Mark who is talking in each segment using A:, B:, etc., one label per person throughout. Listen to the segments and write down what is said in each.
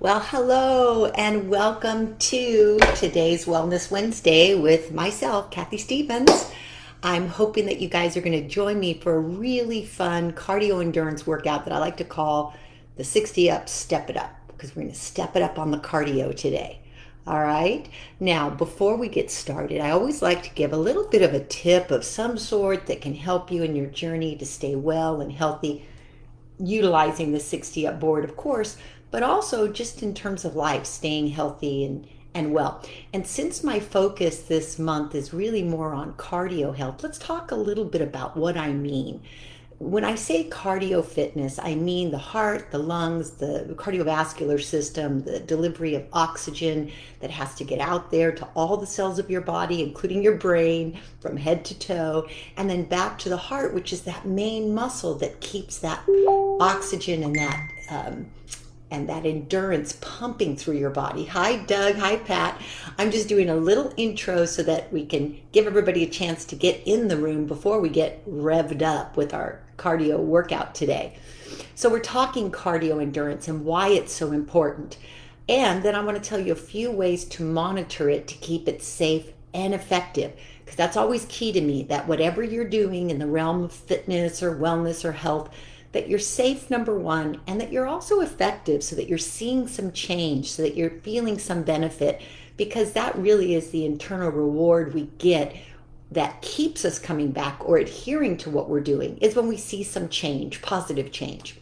A: Well, hello and welcome to today's Wellness Wednesday with myself, Kathy Stevens. I'm hoping that you guys are going to join me for a really fun cardio endurance workout that I like to call the 60 Up Step It Up, because we're going to step it up on the cardio today. All right. Now, before we get started, I always like to give a little bit of a tip of some sort that can help you in your journey to stay well and healthy, utilizing the 60 up board, of course, but also just in terms of life, staying healthy and well. And since my focus this month is really more on cardio health, let's talk a little bit about what I mean. When I say cardio fitness, I mean the heart, the lungs, the cardiovascular system, the delivery of oxygen that has to get out there to all the cells of your body, including your brain, from head to toe, and then back to the heart, which is that main muscle that keeps that oxygen and that endurance pumping through your body. Hi, Doug. Hi, Pat. I'm just doing a little intro so that we can give everybody a chance to get in the room before we get revved up with our cardio workout today. So we're talking cardio endurance and why it's so important. And then I want to tell you a few ways to monitor it to keep it safe and effective, because that's always key to me, that whatever you're doing in the realm of fitness or wellness or health, that you're safe, number one, and that you're also effective so that you're seeing some change, so that you're feeling some benefit, because that really is the internal reward we get that keeps us coming back or adhering to what we're doing, is when we see some change, positive change.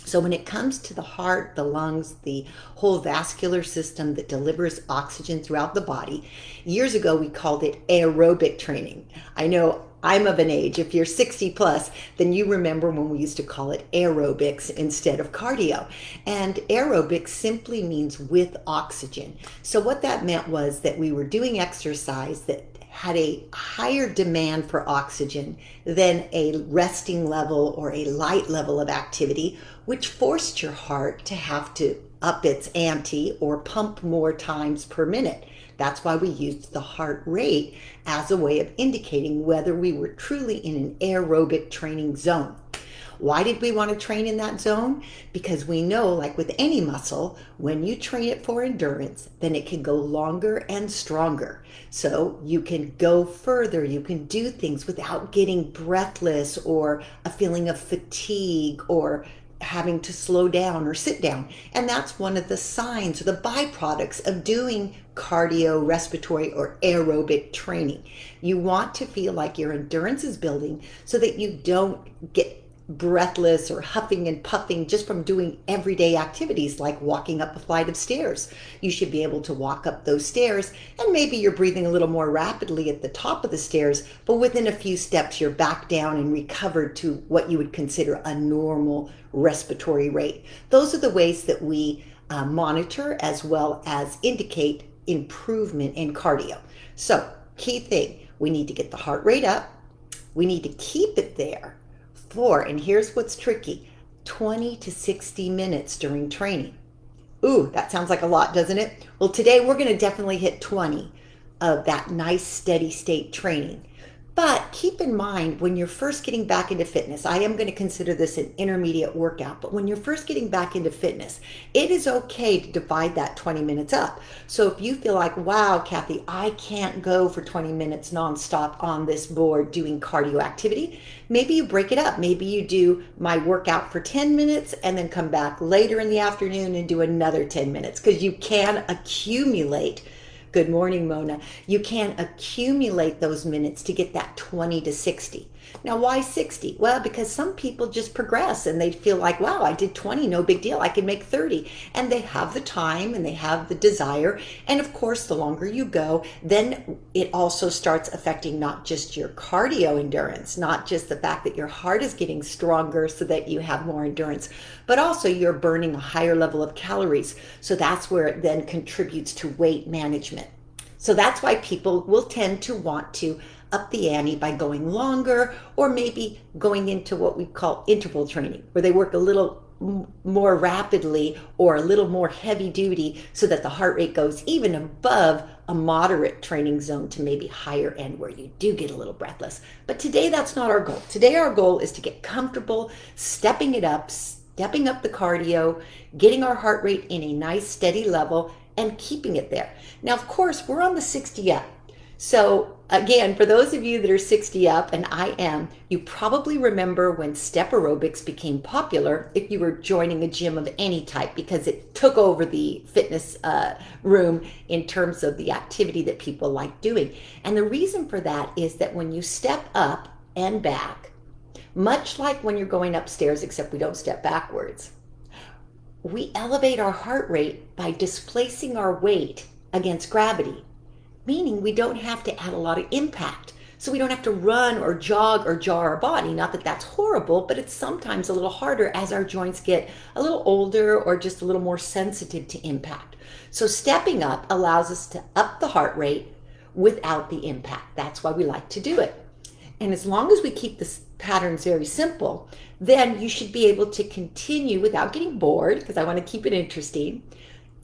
A: So when it comes to the heart, the lungs, the whole vascular system that delivers oxygen throughout the body, years ago we called it aerobic training. I know I'm of an age, if you're 60 plus, then you remember when we used to call it aerobics instead of cardio. And aerobics simply means with oxygen. So what that meant was that we were doing exercise that had a higher demand for oxygen than a resting level or a light level of activity, which forced your heart to have to up its ante or pump more times per minute. That's why we used the heart rate as a way of indicating whether we were truly in an aerobic training zone. Why did we want to train in that zone? Because we know, like with any muscle, when you train it for endurance, then it can go longer and stronger. So you can go further, you can do things without getting breathless or a feeling of fatigue or having to slow down or sit down. And that's one of the signs or the byproducts of doing cardio, respiratory, or aerobic training. You want to feel like your endurance is building so that you don't get breathless or huffing and puffing just from doing everyday activities like walking up a flight of stairs. You should be able to walk up those stairs, and maybe you're breathing a little more rapidly at the top of the stairs, but within a few steps you're back down and recovered to what you would consider a normal respiratory rate. Those are the ways that we monitor as well as indicate improvement in cardio. So, key thing, we need to get the heart rate up. We need to keep it there for, and here's what's tricky, 20 to 60 minutes during training. Ooh, that sounds like a lot, doesn't it? Well, today we're going to definitely hit 20 of that nice steady state training. But keep in mind, when you're first getting back into fitness, I am going to consider this an intermediate workout, but when you're first getting back into fitness, it is okay to divide that 20 minutes up. So if you feel like, wow, Kathy, I can't go for 20 minutes nonstop on this board doing cardio activity, maybe you break it up. Maybe you do my workout for 10 minutes and then come back later in the afternoon and do another 10 minutes, because you can accumulate. Good morning, Mona. You can accumulate those minutes to get that 20 to 60. Now, why 60? Well, because some people just progress and they feel like, wow, I did 20, no big deal, I can make 30. And they have the time and they have the desire. And of course, the longer you go, then it also starts affecting not just your cardio endurance, not just the fact that your heart is getting stronger so that you have more endurance, but also you're burning a higher level of calories. So that's where it then contributes to weight management. So that's why people will tend to want to up the ante by going longer, or maybe going into what we call interval training, where they work a little more rapidly or a little more heavy duty so that the heart rate goes even above a moderate training zone to maybe higher end where you do get a little breathless. But today that's not our goal. Today our goal is to get comfortable stepping it up, stepping up the cardio, getting our heart rate in a nice steady level, and keeping it there. Now, of course, we're on the 60 up. So again, for those of you that are 60 up, and I am, you probably remember when step aerobics became popular if you were joining a gym of any type, because it took over the fitness room in terms of the activity that people like doing. And the reason for that is that when you step up and back, much like when you're going upstairs, except we don't step backwards, we elevate our heart rate by displacing our weight against gravity, meaning we don't have to add a lot of impact. So we don't have to run or jog or jar our body. Not that that's horrible, but it's sometimes a little harder as our joints get a little older or just a little more sensitive to impact. So stepping up allows us to up the heart rate without the impact. That's why we like to do it. And as long as we keep the patterns very simple, then you should be able to continue without getting bored, because I want to keep it interesting,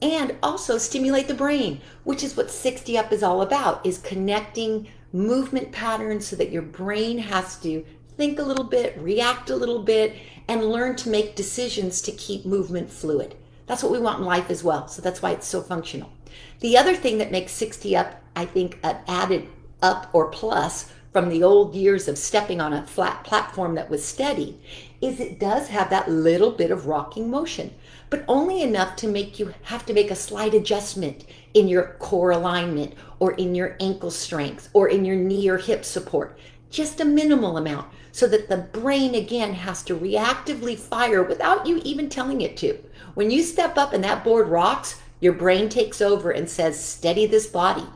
A: and also stimulate the brain, which is what 60 Up is all about, is connecting movement patterns so that your brain has to think a little bit, react a little bit, and learn to make decisions to keep movement fluid. That's what we want in life as well, so that's why it's so functional. The other thing that makes 60 Up, I think, an added up or plus from the old years of stepping on a flat platform that was steady, is it does have that little bit of rocking motion, but only enough to make you have to make a slight adjustment in your core alignment or in your ankle strength or in your knee or hip support. Just a minimal amount so that the brain again has to reactively fire without you even telling it to. When you step up and that board rocks, your brain takes over and says, steady this body.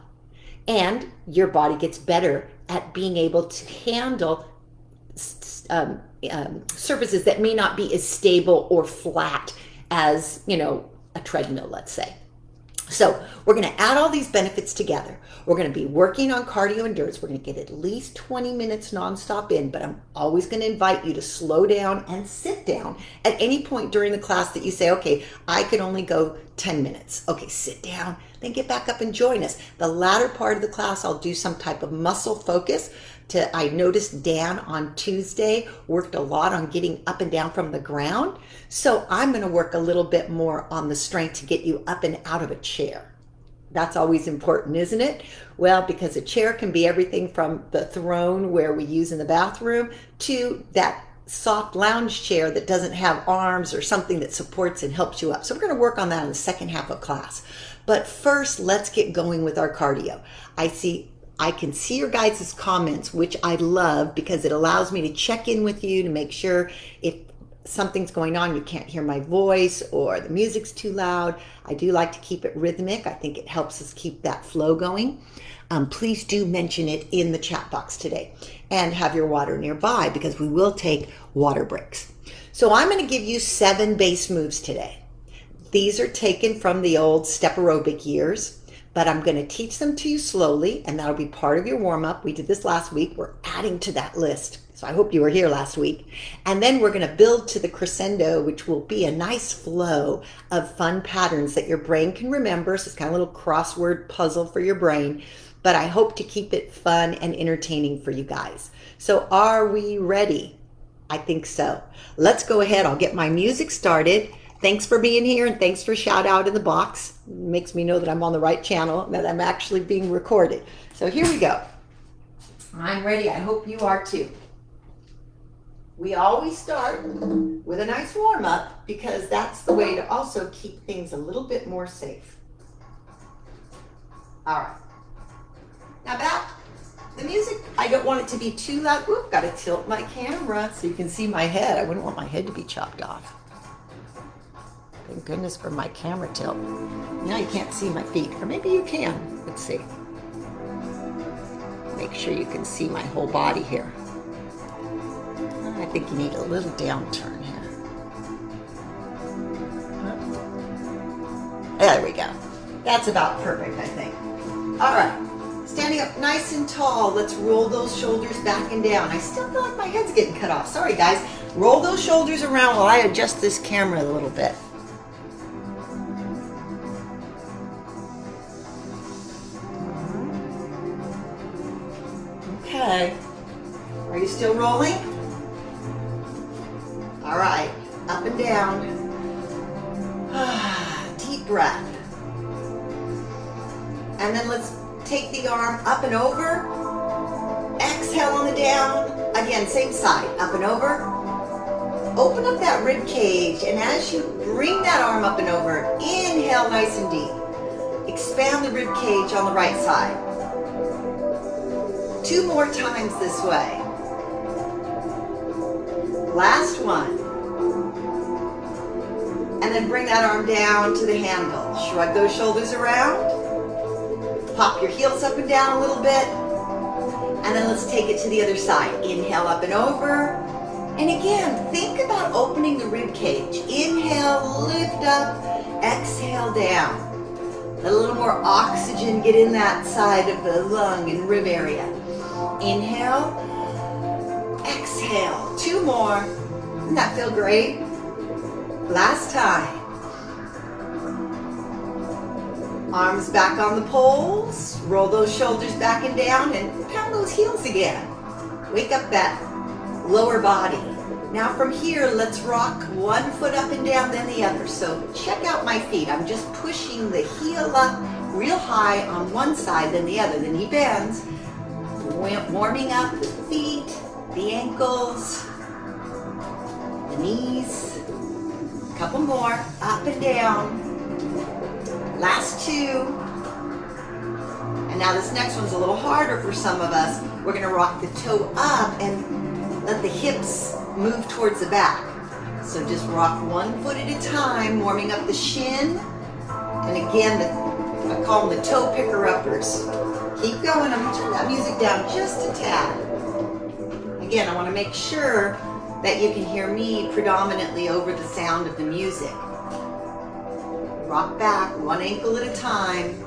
A: And your body gets better at being able to handle surfaces that may not be as stable or flat as, a treadmill, let's say. So we're going to add all these benefits together. We're going to be working on cardio endurance. We're going to get at least 20 minutes nonstop in, but I'm always going to invite you to slow down and sit down at any point during the class that you say, okay, I can only go 10 minutes. Okay, sit down, then get back up and join us. The latter part of the class, I'll do some type of muscle focus. I noticed Dan on Tuesday worked a lot on getting up and down from the ground. So I'm going to work a little bit more on the strength to get you up and out of a chair. That's always important, isn't it? Well, because a chair can be everything from the throne where we use in the bathroom to that soft lounge chair that doesn't have arms or something that supports and helps you up. So we're going to work on that in the second half of class. But first, let's get going with our cardio. I can see your guys' comments, which I love because it allows me to check in with you to make sure if something's going on, you can't hear my voice or the music's too loud. I do like to keep it rhythmic. I think it helps us keep that flow going. Please do mention it in the chat box today and have your water nearby because we will take water breaks. So I'm going to give you 7 base moves today. These are taken from the old step aerobic years. But I'm going to teach them to you slowly, and that'll be part of your warm-up. We did this last week. We're adding to that list. So I hope you were here last week. And then we're going to build to the crescendo, which will be a nice flow of fun patterns that your brain can remember. So it's kind of a little crossword puzzle for your brain. But I hope to keep it fun and entertaining for you guys. So are we ready? I think so. Let's go ahead. I'll get my music started. Thanks for being here and thanks for shout out in the box. It makes me know that I'm on the right channel and that I'm actually being recorded. So here we go. I'm ready. I hope you are too. We always start with a nice warm up because that's the way to also keep things a little bit more safe. All right. Now back the music. I don't want it to be too loud. Oop, got to tilt my camera so you can see my head. I wouldn't want my head to be chopped off. Thank goodness for my camera tilt. Now you can't see my feet, or maybe you can. Let's see. Make sure you can see my whole body here. I think you need a little downturn here. There we go. That's about perfect, I think. All right, standing up nice and tall. Let's roll those shoulders back and down. I still feel like my head's getting cut off. Sorry, guys. Roll those shoulders around while I adjust this camera a little bit. Okay. Are you still rolling? All right. Up and and down. Deep breath. And then let's take the arm up and over. Exhale on the down. Again, same side, up and over. Open up that rib cage, and as you bring that arm up and over, inhale nice and deep. Expand the rib cage on the right side. 2 more times this way. Last one. And then bring that arm down to the handle. Shrug those shoulders around. Pop your heels up and down a little bit. And then let's take it to the other side. Inhale up and over. And again, think about opening the rib cage. Inhale, lift up, exhale down. Let a little more oxygen get in that side of the lung and rib area. Inhale, exhale. 2 more. Doesn't that feel great? Last time. Arms back on the poles. Roll those shoulders back and down and pound those heels again. Wake up that lower body. Now from here, let's rock 1 foot up and down, then the other. So check out my feet. I'm just pushing the heel up real high on one side, then the other. The knee bends. Warming up the feet, the ankles, the knees. A couple more, up and down. Last 2. And now this next one's a little harder for some of us. We're gonna rock the toe up and let the hips move towards the back. So just rock 1 foot at a time, warming up the shin. And again, I call them the toe picker-uppers. Keep going. I'm gonna turn that music down just a tad. Again, I wanna make sure that you can hear me predominantly over the sound of the music. Rock back, 1 ankle at a time.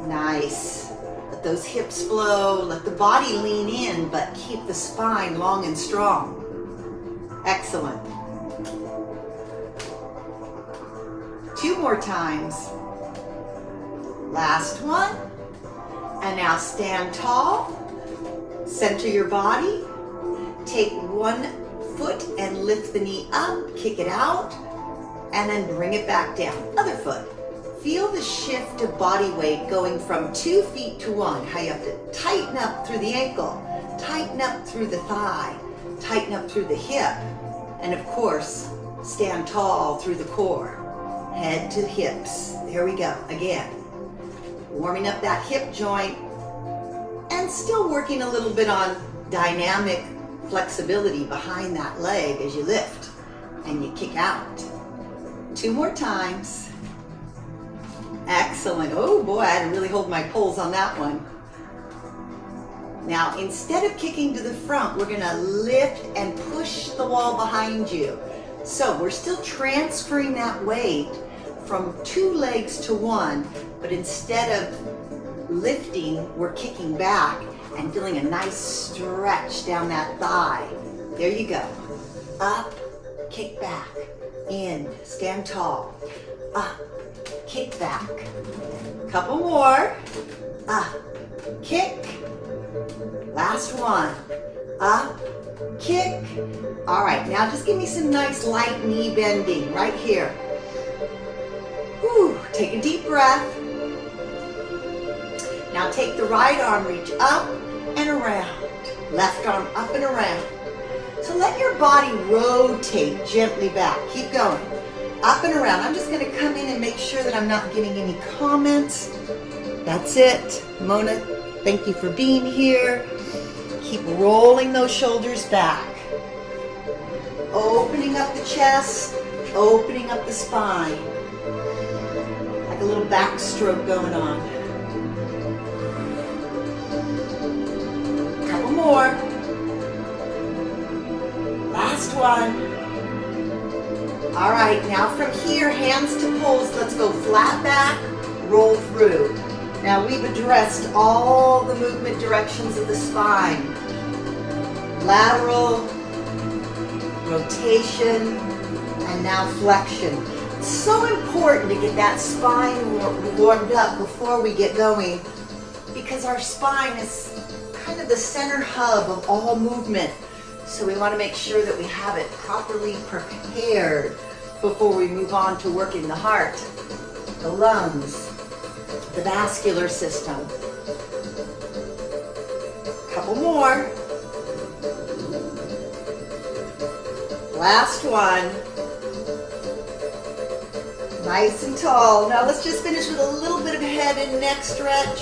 A: Nice. Let those hips flow. Let the body lean in, but keep the spine long and strong. Excellent. 2 more times. Last one. And now stand tall. Center your body. Take 1 foot and lift the knee up. Kick it out. And then bring it back down. Other foot. Feel the shift of body weight going from 2 feet to 1. How you have to tighten up through the ankle. Tighten up through the thigh. Tighten up through the hip. And of course, stand tall through the core. Head to hips. There we go. Again. Warming up that hip joint. And still working a little bit on dynamic flexibility behind that leg as you lift. And you kick out. 2 more times. Excellent. Oh boy, I had to really hold my poles on that one. Now, instead of kicking to the front, we're gonna lift and push the wall behind you. So we're still transferring that weight from 2 legs to 1, but instead of lifting, we're kicking back and feeling a nice stretch down that thigh. There you go. Up, kick back, in, stand tall, up, kick back. Couple more. Up, kick. Last one. Up, kick. All right, now just give me some nice light knee bending right here. Whew, take a deep breath. Now take the right arm, reach up and around. Left arm up and around. So let your body rotate gently back. Keep going. Up and around. I'm just going to come in and make sure that I'm not getting any comments. That's it. Mona, thank you for being here. Keep rolling those shoulders back. Opening up the chest, opening up the spine. Like a little backstroke going on. Couple more. Last one. All right, now from here, hands to poles. Let's go flat back, roll through. Now we've addressed all the movement directions of the spine. Lateral, rotation, and now flexion. It's so important to get that spine warmed up before we get going, because our spine is kind of the center hub of all movement. So we want to make sure that we have it properly prepared before we move on to working the heart, the lungs, the vascular system. Couple more. Last one. Nice and tall. Now let's just finish with a little bit of head and neck stretch.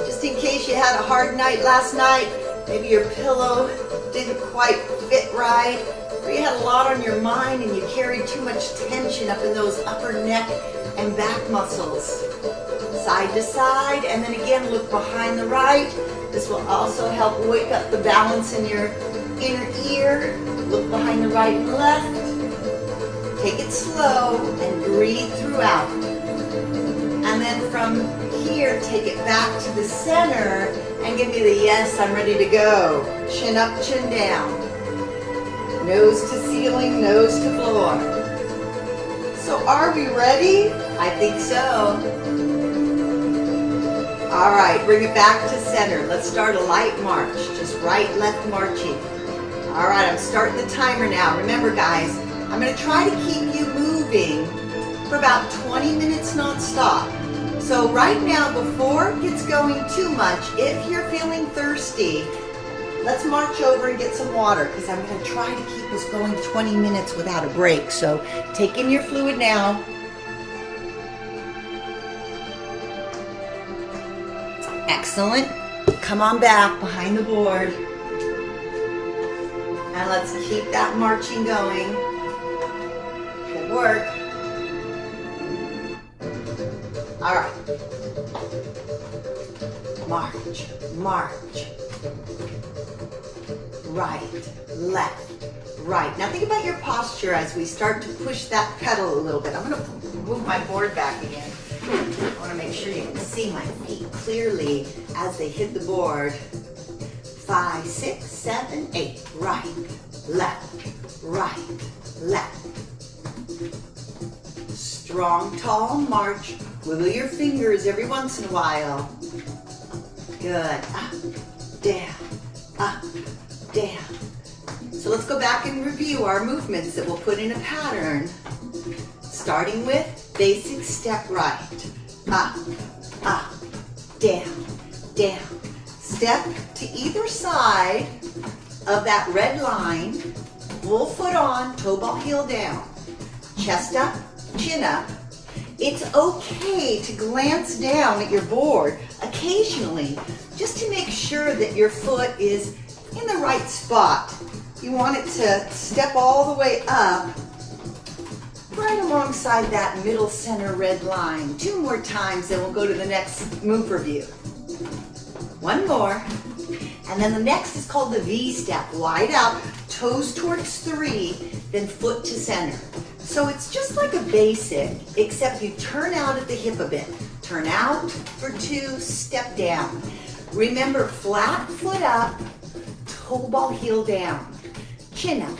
A: Just in case you had a hard night last night, maybe your pillow didn't quite fit right, or you had a lot on your mind and you carried too much tension up in those upper neck and back muscles. Side to side, and then again look behind the right. This will also help wake up the balance in your inner ear. Look behind the right and left. Take it slow and breathe throughout. And then from here, take it back to the center and give me the yes, I'm ready to go. Chin up, chin down. Nose to ceiling, nose to floor. So are we ready? I think so. All right, bring it back to center. Let's start a light march, just right, left marching. All right, I'm starting the timer now. Remember guys, I'm gonna try to keep you moving for about 20 minutes non-stop. So right now, before it gets going too much, if you're feeling thirsty, let's march over and get some water, because I'm gonna try to keep us going 20 minutes without a break. So take in your fluid now. Excellent. Come on back behind the board. And let's keep that marching going. Good work. All right. March, march. Right, left, right. Now think about your posture as we start to push that pedal a little bit. I'm going to move my board back again. I want to make sure you can see my feet clearly as they hit the board. 5, 6, 7, 8. Right, left, left. Strong, tall march. Wiggle your fingers every once in a while. Good. Up, down, up, down. So let's go back and review our movements that we'll put in a pattern. Starting with basic step right. Up, down, down. Step to either side of that red line. Full foot on, toe ball heel down. Chest up, chin up. It's okay to glance down at your board occasionally, just to make sure that your foot is in the right spot. You want it to step all the way up, right alongside that middle center red line. 2 more times, then we'll go to the next move review. 1 more. And then the next is called the V step. Wide out, toes towards 3, then foot to center. So it's just like a basic, except you turn out at the hip a bit. Turn out for 2, step down. Remember, flat foot up, toe ball heel down. Chin up,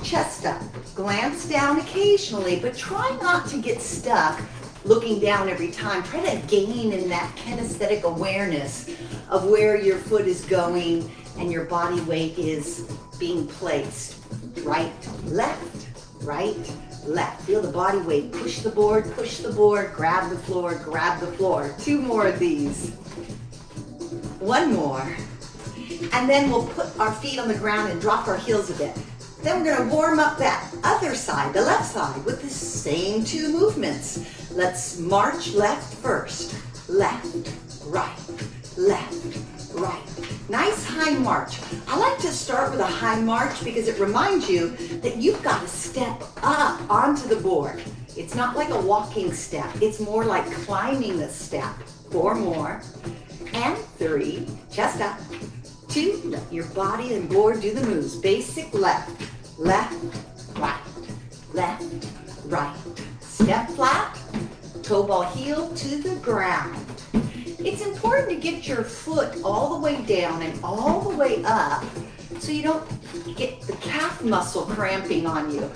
A: chest up, glance down occasionally, but try not to get stuck looking down every time. Try to gain in that kinesthetic awareness of where your foot is going and your body weight is being placed. Right, left, right, left. Feel the body weight. Push the board, grab the floor, grab the floor. 2 more of these. 1 more. And then we'll put our feet on the ground and drop our heels a bit. Then we're going to warm up that other side, the left side, with the same 2 movements. Let's march left first. Left, right, left, right. Nice high march. I like to start with a high march because it reminds you that you've got to step up onto the board. It's not like a walking step. It's more like climbing the step. 4 more. And 3, chest up. 2, let your body and board do the moves. Basic left, left, right, left, right. Step flat, toe ball heel to the ground. It's important to get your foot all the way down and all the way up so you don't get the calf muscle cramping on you.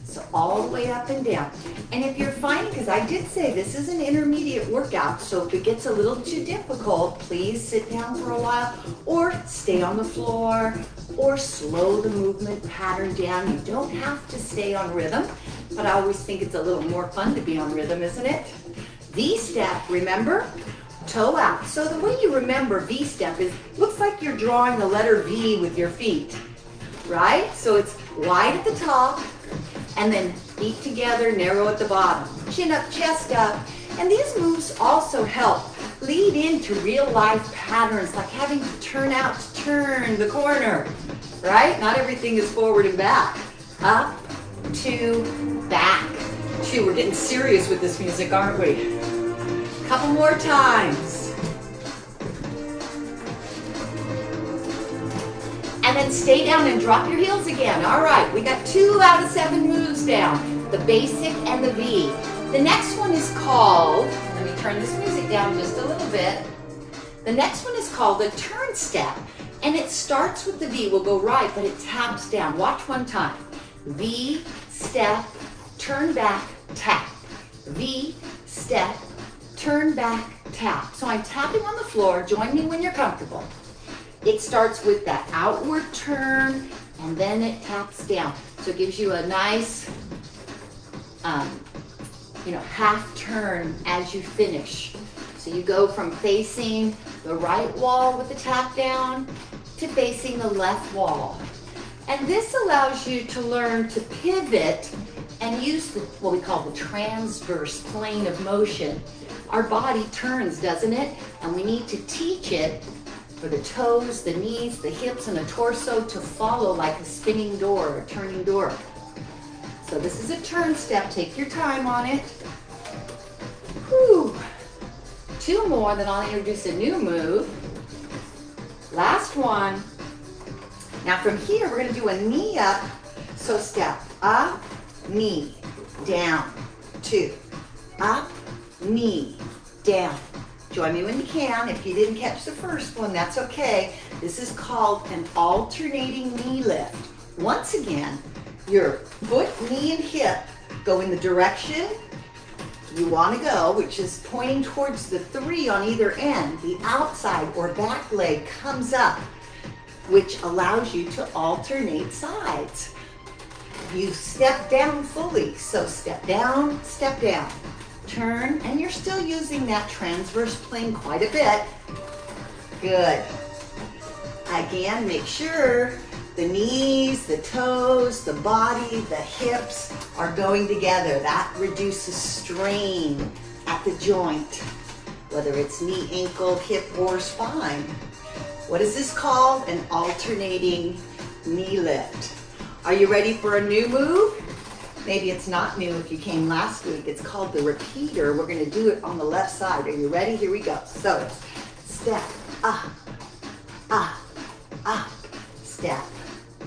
A: So all the way up and down. And if you're finding, because I did say this is an intermediate workout, so if it gets a little too difficult, please sit down for a while or stay on the floor or slow the movement pattern down. You don't have to stay on rhythm, but I always think it's a little more fun to be on rhythm, isn't it? V-step, remember? Toe out. So the way you remember V-step is, looks like you're drawing the letter V with your feet, right? So it's wide at the top, and then feet together, narrow at the bottom. Chin up, chest up. And these moves also help lead into real life patterns, like having to turn out to turn the corner, right? Not everything is forward and back. Up, two, back, two. We're getting serious with this music, aren't we? Couple more times. And then stay down and drop your heels again. All right, we got 2 out of 7 moves down. The basic and the V. The next one is called, let me turn this music down just a little bit. The next one is called a turn step. And it starts with the V. We'll go right, but it taps down. Watch one time. V, step, turn back, tap. V, step, turn back, tap. So I'm tapping on the floor. Join me when you're comfortable. It starts with that outward turn, and then it taps down. So it gives you a nice, half turn as you finish. So you go from facing the right wall with the tap down to facing the left wall. And this allows you to learn to pivot and use what we call the transverse plane of motion. Our body turns, doesn't it? And we need to teach it for the toes, the knees, the hips, and the torso to follow like a spinning door, a turning door. So this is a turn step. Take your time on it. Whew. 2 more, then I'll introduce a new move. Last one. Now from here, we're going to do a knee up. So step up, knee, down, 2. Up, knee, down. Join me when you can. If you didn't catch the first one, that's okay. This is called an alternating knee lift. Once again, your foot, knee, and hip go in the direction you want to go, which is pointing towards the 3 on either end. The outside or back leg comes up, which allows you to alternate sides. You step down fully. So step down, turn, and you're still using that transverse plane quite a bit. Good. Again, make sure the knees, the toes, the body, the hips are going together. That reduces strain at the joint, whether it's knee, ankle, hip, or spine. What is this called? An alternating knee lift. Are you ready for a new move? Maybe it's not new if you came last week. It's called the repeater. We're going to do it on the left side. Are you ready? Here we go. So step up, up, up, step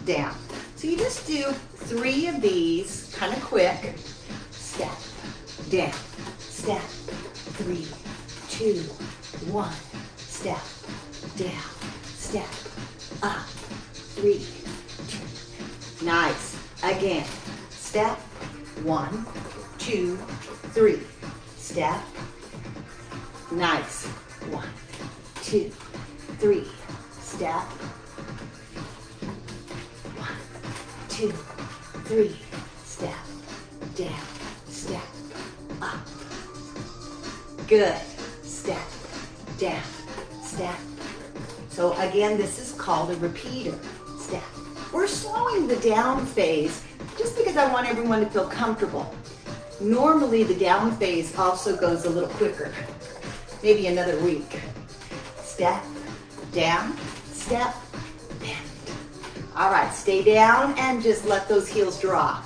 A: down. So you just do 3 of these kind of quick. Step down, step, 3, 2, 1, step down, step up, 3, 2. Nice. Again. Step, 1, 2, 3. Step. Nice. 1, 2, 3. Step. 1, 2, 3. Step. Down. Step. Up. Good. Step. Down. Step. So again, this is called a repeater. Step. We're slowing the down phase just because I want everyone to feel comfortable. Normally the down phase also goes a little quicker. Maybe another week. Step, down, step, bend. All right, stay down and just let those heels drop.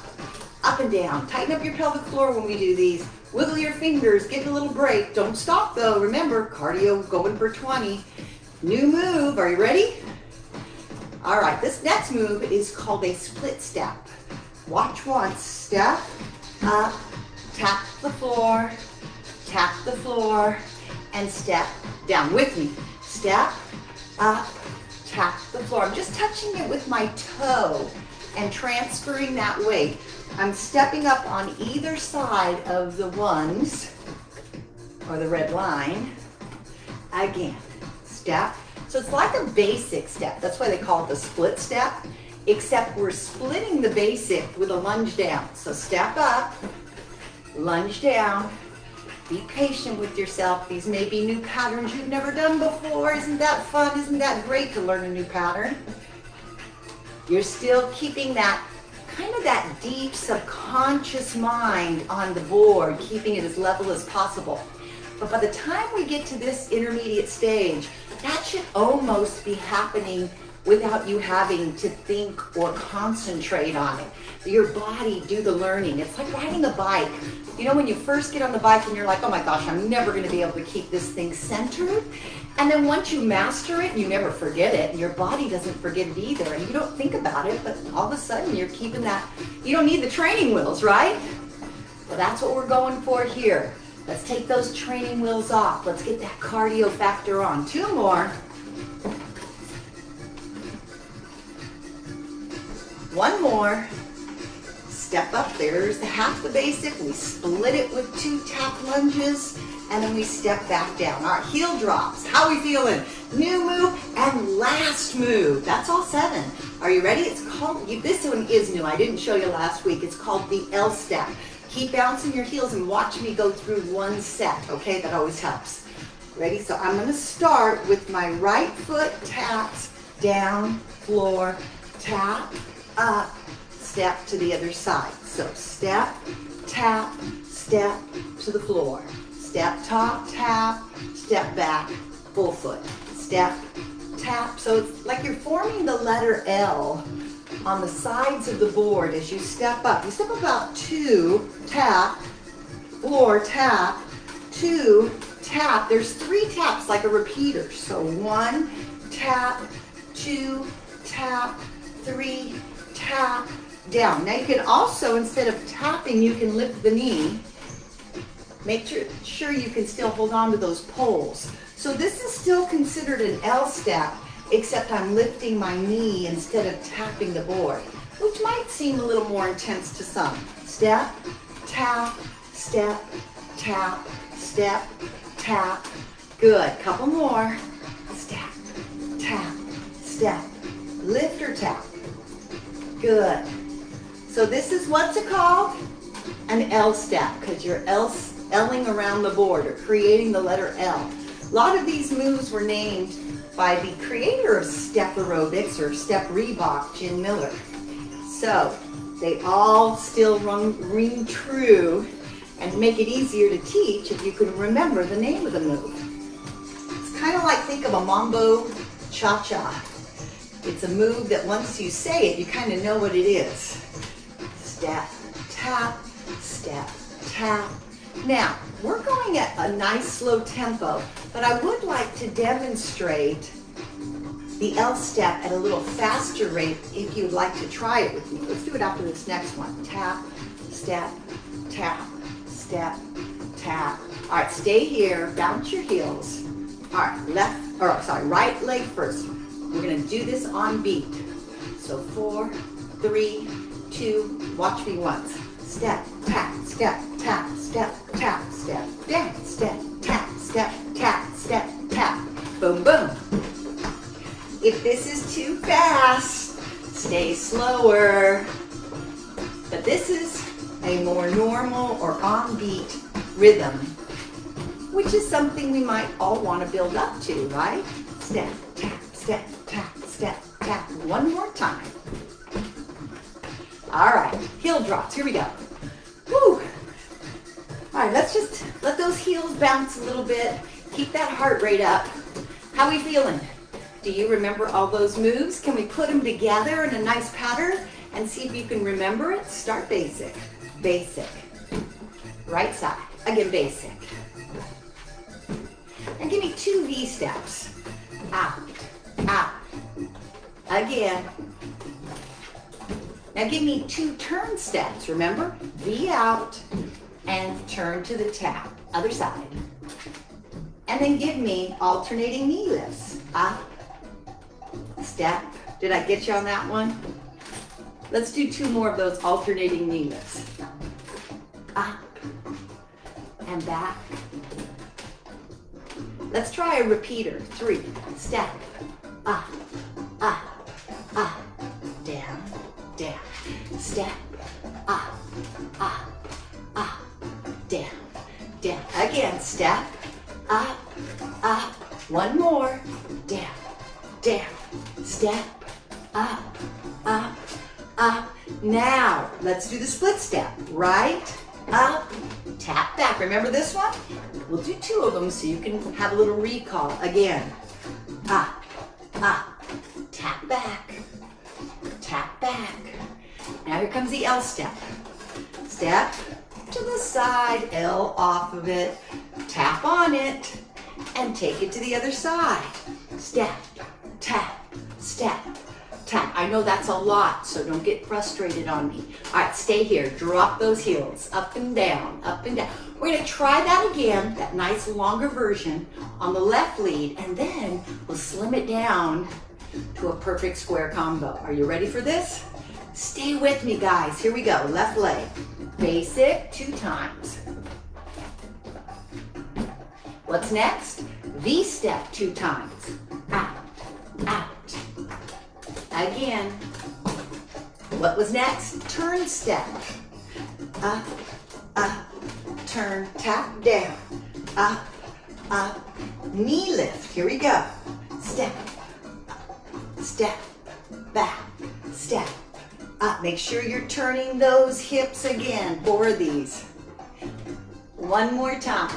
A: Up and down. Tighten up your pelvic floor when we do these. Wiggle your fingers, get a little break. Don't stop though. Remember, cardio going for 20. New move, are you ready? All right, this next move is called a split step. Watch once, step up, tap the floor, and step down with me. Step up, tap the floor. I'm just touching it with my toe and transferring that weight. I'm stepping up on either side of the ones or the red line. Again, step, So it's like a basic step. That's why they call it the split step, except we're splitting the basic with a lunge down. So step up, lunge down. Be patient with yourself. These may be new patterns you've never done before. Isn't that fun? Isn't that great to learn a new pattern? You're still keeping that kind of that deep subconscious mind on the board, keeping it as level as possible. But by the time we get to this intermediate stage, that should almost be happening without you having to think or concentrate on it. Your body do the learning. It's like riding a bike. You know, when you first get on the bike and you're like, oh my gosh, I'm never going to be able to keep this thing centered. And then once you master it, you never forget it. And your body doesn't forget it either. And you don't think about it, but all of a sudden you're keeping that. You don't need the training wheels, right? Well, that's what we're going for here. Let's take those training wheels off. Let's get that cardio factor on. 2 more. 1 more. Step up. There's the half the basic. We split it with 2 tap lunges, and then we step back down. All right, heel drops. How are we feeling? New move and last move. That's all 7. Are you ready? It's called, this one is new. I didn't show you last week. It's called the L step. Keep bouncing your heels and watch me go through 1 set, okay? That always helps. Ready? So I'm going to start with my right foot taps, down, floor, tap, up, step to the other side. So step, tap, step to the floor. Step, top, tap, step back, full foot. Step, tap. So it's like you're forming the letter L on the sides of the board as you step up. You step about 2, tap, floor, tap, 2, tap. There's 3 taps like a repeater. So 1, tap, 2, tap, 3, tap, down. Now you can also, instead of tapping, you can lift the knee. Make sure you can still hold on to those poles. So this is still considered an L step, except I'm lifting my knee instead of tapping the board, which might seem a little more intense to some. Step, tap, step, tap, step, tap. Good. Couple more. Step, tap, step, lift or tap. Good. So this is what's it called? An L step, because you're L-ing around the board or creating the letter L. A lot of these moves were named by the creator of step aerobics or step Reebok, Jim Miller. So they all still ring true and make it easier to teach if you can remember the name of the move. It's kind of like, think of a mambo cha-cha. It's a move that once you say it, you kind of know what it is. Step, tap, step, tap. Now, we're going at a nice slow tempo, but I would like to demonstrate the L step at a little faster rate if you'd like to try it with me. Let's do it after this next one. Tap, step, tap, step, tap. All right, stay here, bounce your heels. All right, right leg first. We're gonna do this on beat. So 4, 3, 2, watch me once. Step, tap, step, tap, step, tap, step, down, step, tap, step, tap, step, tap. Boom, boom. If this is too fast, stay slower. But this is a more normal or on beat rhythm, which is something we might all want to build up to, right? Step, tap, step, tap, step, tap. 1 more time. All right, heel drops, here we go. Woo. All right, let's just let those heels bounce a little bit. Keep that heart rate up. How are we feeling? Do you remember all those moves? Can we put them together in a nice pattern and see if you can remember it? Start basic, basic. Right side, again, basic. And give me 2 V steps. Out, out. Again. Now give me 2 turn steps, remember? V out and turn to the tap. Other side. And then give me alternating knee lifts. Up, step. Did I get you on that one? Let's do 2 more of those alternating knee lifts. Up and back. Let's try a repeater. 3, step, up, up, up, down, down, step, up, up, up, down, down. Again, step, up, up. One more, down, down, step, up, up, up. Now, let's do the split step. Right, up, tap back. Remember this one? We'll do 2 of them so you can have a little recall. Again, up, up, tap back, tap back. Now here comes the L step. Step to the side, L off of it, tap on it, and take it to the other side. Step, tap, step, tap. I know that's a lot, so don't get frustrated on me. All right, stay here. Drop those heels, up and down, up and down. We're gonna try that again, that nice longer version on the left lead, and then we'll slim it down to a perfect square combo. Are you ready for this? Stay with me, guys. Here we go. Left leg. Basic 2 times. What's next? V-step 2 times. Out, out. Again. What was next? Turn step. Up, up, turn, tap, down. Up, up, knee lift. Here we go. Step, step, back, step, up. Make sure you're turning those hips again. 4 of these. One more time.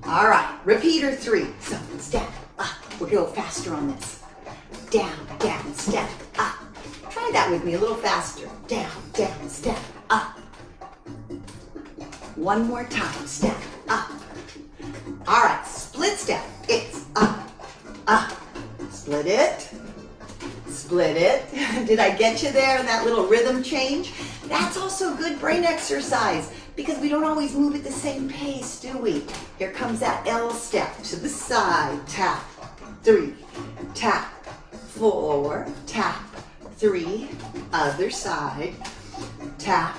A: All right, repeater 3. So step, up. We're gonna go faster on this. Down, down, step, up. Try that with me a little faster. Down, down, step, up. One more time, step, up. All right, split step. It's up, up. Split it, split it. Did I get you there in that little rhythm change? That's also good brain exercise because we don't always move at the same pace, do we? Here comes that L step to the side. Tap, 3, tap, 4, tap, 3, other side. Tap,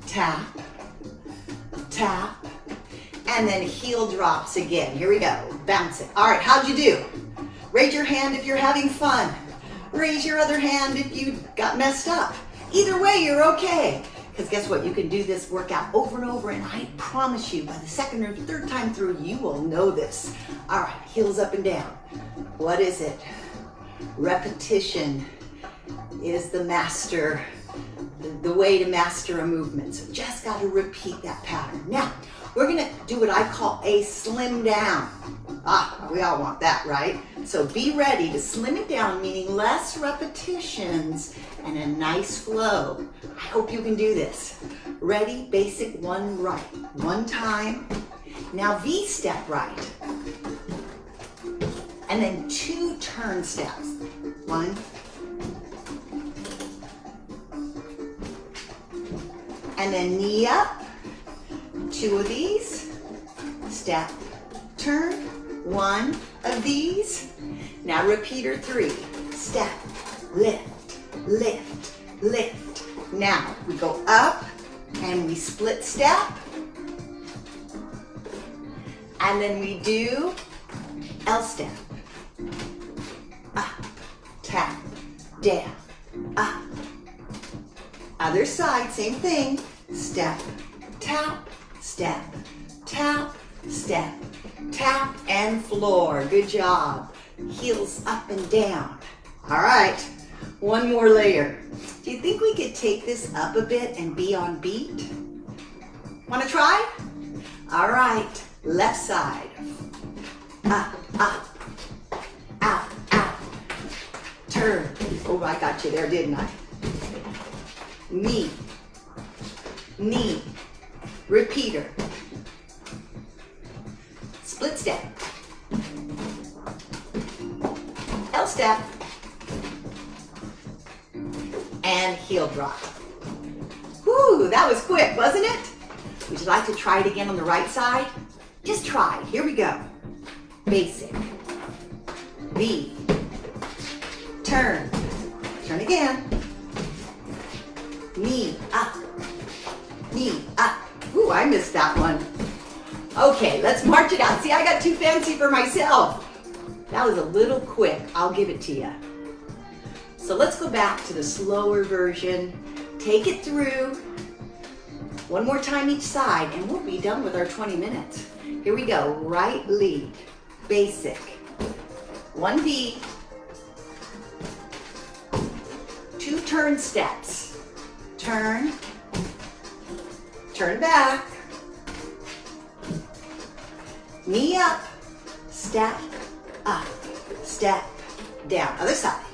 A: tap, tap, and then heel drops again. Here we go. Bounce it. All right, how'd you do? Raise your hand if you're having fun. Raise your other hand if you got messed up. Either way, you're okay. Because guess what? You can do this workout over and over, and I promise you, by the 2nd or 3rd time through, you will know this. All right, heels up and down. What is it? Repetition is the master, the way to master a movement. So just got to repeat that pattern. Now, we're going to do what I call a slim down. We all want that, right? So be ready to slim it down, meaning less repetitions and a nice flow. I hope you can do this. Ready? Basic 1 right. 1 time. Now V-step right. And then 2 turn steps. 1. And then knee up. 2 of these. Step, turn. 1 of these. Now repeater 3. Step, lift, lift, lift. Now we go up and we split step. And then we do L step. Up, tap, down, up. Other side, same thing. Step, tap, step, tap, step, tap, and floor. Good job. Heels up and down. All right, 1 more layer. Do you think we could take this up a bit and be on beat? Want to try? All right, left side. Up, up, out, out. Turn. Oh, I got you there, didn't I? Knee, knee, repeater. Split step. L step. And heel drop. Whew, that was quick, wasn't it? Would you like to try it again on the right side? Just try. Here we go. Basic. V. Turn. Turn again. Knee up. Knee up. Ooh, I missed that one. Okay, let's march it out. See, I got too fancy for myself. That was a little quick. I'll give it to you. So let's go back to the slower version. Take it through. One more time each side, and we'll be done with our 20 minutes. Here we go. Right lead. Basic. 1V. 2 turn steps. Turn. Turn back. Knee up. Step up. Step down. Other side.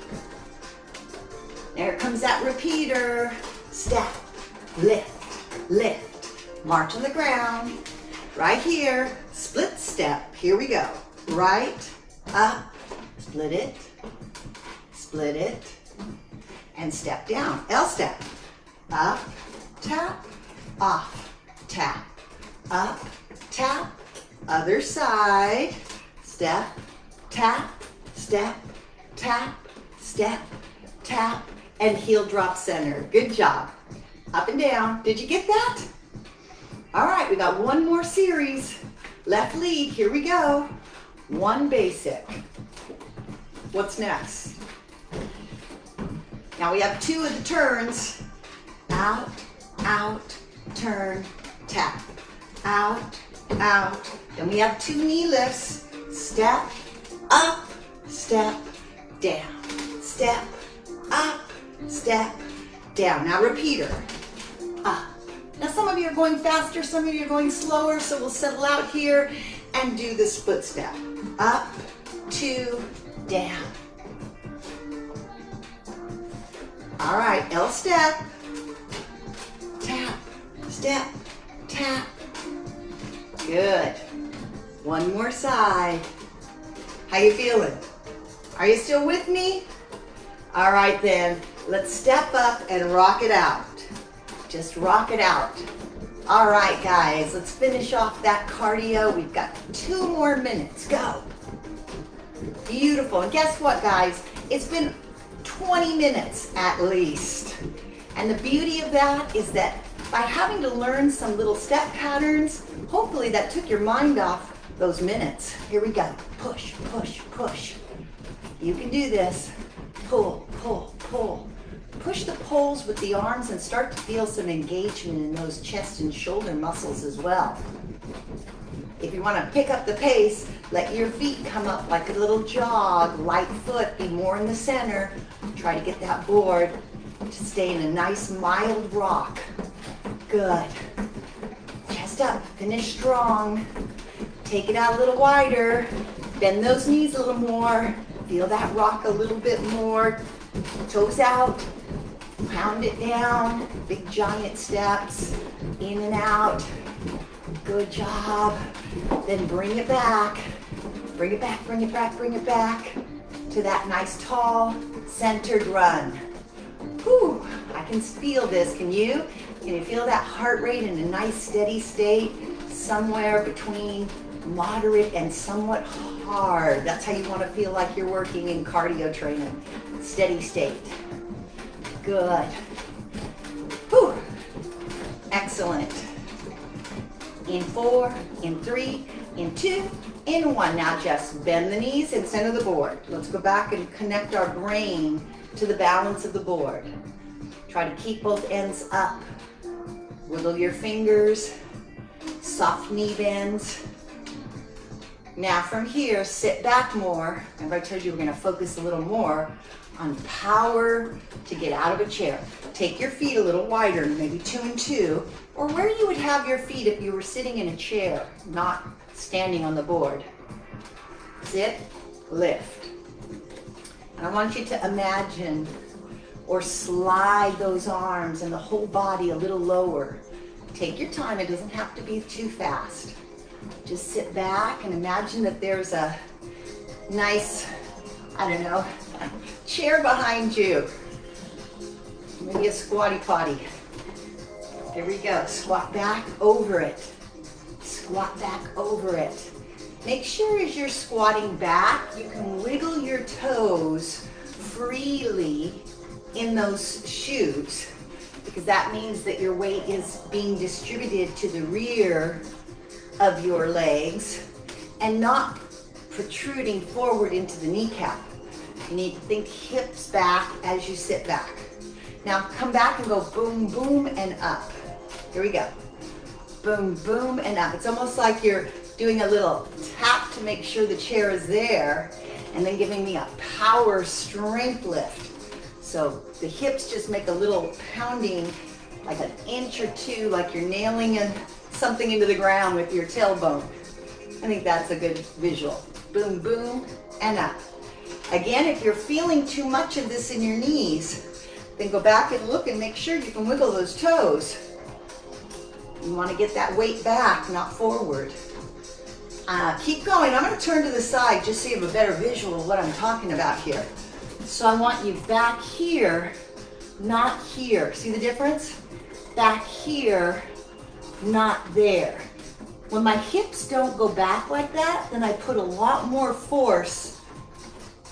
A: There comes that repeater. Step. Lift. Lift. March on the ground. Right here. Split step. Here we go. Right. Up. Split it. Split it. And step down. L step. Up. Tap. Off. Tap. Up. Tap. Other side. Step. Tap. Step. Tap. Step. Tap. And heel drop center. Good job. Up and down. Did you get that? All right, we got one more series. Left lead. Here we go. 1 basic. What's next? Now we have 2 of the turns. Out, out, turn, tap. Out, out. Then we have 2 knee lifts. Step, up, step, down. Step, up, step, down. Now repeater. Up. Now some of you are going faster, some of you are going slower, so we'll settle out here and do the split step. Up, 2, down. All right, L step, tap, step, tap. Good. One more side. How you feeling? Are you still with me? All right then, let's step up and rock it out. Just rock it out. All right, guys, let's finish off that cardio. We've got 2 more minutes. Go. Beautiful. And guess what, guys? It's been 20 minutes at least. And the beauty of that is that by having to learn some little step patterns, hopefully that took your mind off those minutes. Here we go. Push, push, push. You can do this. Pull, pull, pull. Push the poles with the arms and start to feel some engagement in those chest and shoulder muscles as well. If you want to pick up the pace, let your feet come up like a little jog, light foot, be more in the center. Try to get that board to stay in a nice mild rock. Good. Chest up, finish strong. Take it out a little wider. Bend those knees a little more. Feel that rock a little bit more. Toes out. Pound it down. Big giant steps. In and out. Good job. Then bring it back. Bring it back, bring it back, bring it back to that nice tall centered run. Whew, I can feel this. Can you? Can you feel that heart rate in a nice steady state? Somewhere between moderate and somewhat hard. That's how you want to feel like you're working in cardio training. Steady state. Good. Whew. Excellent. In 4, in 3, in 2, in 1. Now just bend the knees and center the board. Let's go back and connect our brain to the balance of the board. Try to keep both ends up. Wiggle your fingers. Soft knee bends. Now from here, sit back more. Remember I told you we're going to focus a little more on power to get out of a chair. Take your feet a little wider, maybe 2 and 2, or where you would have your feet if you were sitting in a chair, not standing on the board. Sit, lift. And I want you to imagine or slide those arms and the whole body a little lower. Take your time, it doesn't have to be too fast. Just sit back and imagine that there's a nice, I don't know, chair behind you. Maybe a squatty potty. There we go. Squat back over it. Squat back over it. Make sure as you're squatting back, you can wiggle your toes freely in those shoes, because that means that your weight is being distributed to the rear of your legs and not protruding forward into the kneecap. You need to think hips back as you sit back. Now come back and go boom, boom, and up. Here we go. Boom, boom, and up. It's almost like you're doing a little tap to make sure the chair is there, and then giving me a power strength lift. So the hips just make a little pounding, like an inch or two, like you're nailing something into the ground with your tailbone. I think that's a good visual. Boom, boom, and up. Again, if you're feeling too much of this in your knees, then go back and look and make sure you can wiggle those toes. You want to get that weight back, not forward. Keep going. I'm going to turn to the side just so you have a better visual of what I'm talking about here. So I want you back here, not here. See the difference? Back here, not there. When my hips don't go back like that, then I put a lot more force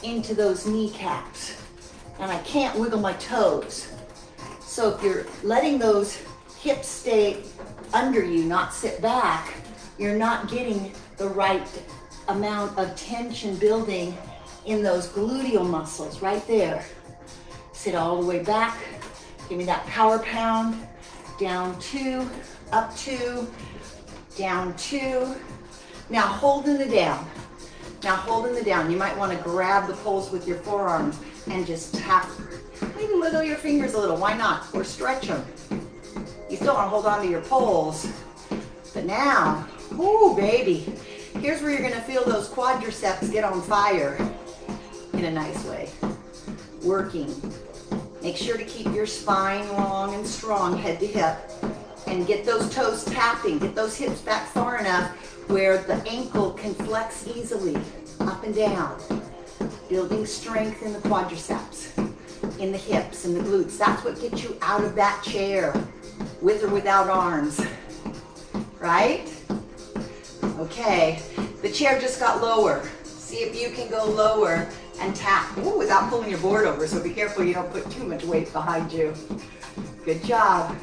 A: into those kneecaps, and I can't wiggle my toes. So if you're letting those hips stay under you, not sit back, you're not getting the right amount of tension building in those gluteal muscles right there. Sit all the way back. Give me that power pound. Down 2, up 2, down 2. Now holding the down. Now holding the down. You might want to grab the poles with your forearms and just tap. Maybe wiggle your fingers a little. Why not? Or stretch them. You still want to hold on to your poles. But now, ooh, baby. Here's where you're going to feel those quadriceps get on fire in a nice way. Working. Make sure to keep your spine long and strong, head to hip. And get those toes tapping. Get those hips back far enough where the ankle can flex easily, up and down. Building strength in the quadriceps, in the hips, and the glutes. That's what gets you out of that chair, with or without arms. Right? Okay, the chair just got lower. See if you can go lower and tap. Ooh, without pulling your board over, so be careful you don't put too much weight behind you. Good job.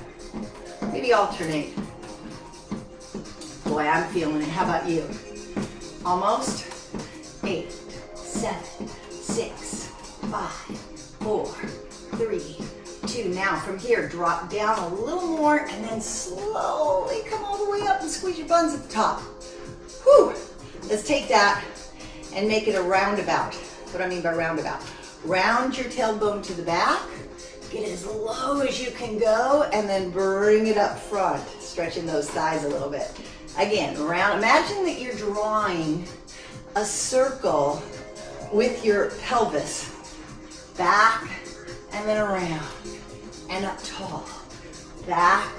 A: Maybe alternate. Boy, I'm feeling it. How about you? Almost. 8, 7, 6, 5, 4, 3, 2. Now from here, drop down a little more and then slowly come all the way up and squeeze your buns at the top. Whew. Let's take that and make it a roundabout. That's what I mean by roundabout. Round your tailbone to the back. Get as low as you can go and then bring it up front, stretching those thighs a little bit. Again, round. Imagine that you're drawing a circle with your pelvis. Back and then around and up tall. Back